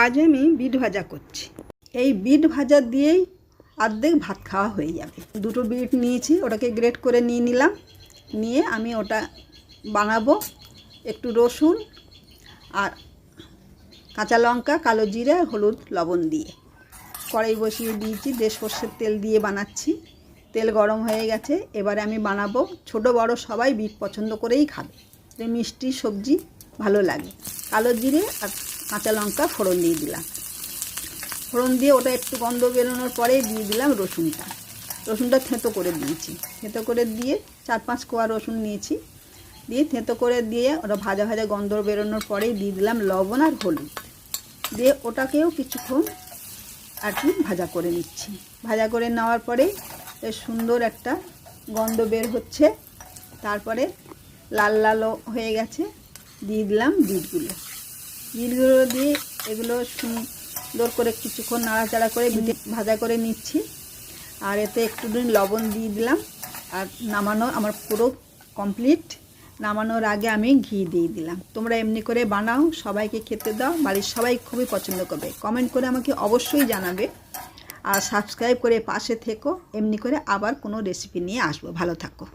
আজ আমি বিট ভাজা করছি। এই বিট ভাজা দিয়েই অর্ধেক ভাত খাওয়া হয়ে যাবে। দুটো বিট নিয়েছি, ওটাকে গ্রেট করে নিলাম। নিয়ে আমি ওটা বানাবো একটু রসুন আর কাঁচা লঙ্কা, কালো জিরে, হলুদ, লবণ দিয়ে। কড়াই বসিয়ে দিয়েছি, সর্ষের তেল দিয়ে বানাচ্ছি। তেল গরম হয়ে গেছে, এবারে আমি বানাবো। ছোট বড় সবাই বিট পছন্দ করেই খাবে, মিষ্টি সবজি ভালো লাগে। কালো জিরে আর কাঁচা লঙ্কা ফোড়ন দিয়ে দিলাম। ফোড়ন দিয়ে ওটা একটু গন্ধ বেরোনোর পরেই দিয়ে দিলাম রসুনটা থেঁতো করে দিয়েছি। থেঁতো করে দিয়ে 4-5 কোয়া রসুন নিয়েছি, দিয়ে থেঁতো করে দিয়ে ওটা ভাজা ভাজা গন্ধ বেরোনোর পরেই দিয়ে দিলাম লবণ আর হলুদ দিয়ে ওটাকেও কিছুক্ষণ আর কি ভাজা করে নিচ্ছি। ভাজা করে নেওয়ার পরে সুন্দর একটা গন্ধ বের হচ্ছে। তারপরে লাল লাল হয়ে গেছে, দিয়ে দিলাম বিটগুলো দিয়ে এগুলো সুন্দর করে কিছুক্ষণ নাড়াচাড়া করে ভাজা করে নিচ্ছি। আর এতে একটু লবণ দিয়ে দিলাম। আর নামানো আমার পুরো কমপ্লিট। নামানোর আগে আমি ঘি দিয়ে দিলাম। তোমরা এমনি করে বানাও, সবাইকে খেতে দাও, বাড়ির সবাই খুবই পছন্দ করবে। কমেন্ট করে আমাকে অবশ্যই জানাবে, আর সাবস্ক্রাইব করে পাশে থেকো। এমনি করে আবার কোনো রেসিপি নিয়ে আসবো। ভালো থাকো।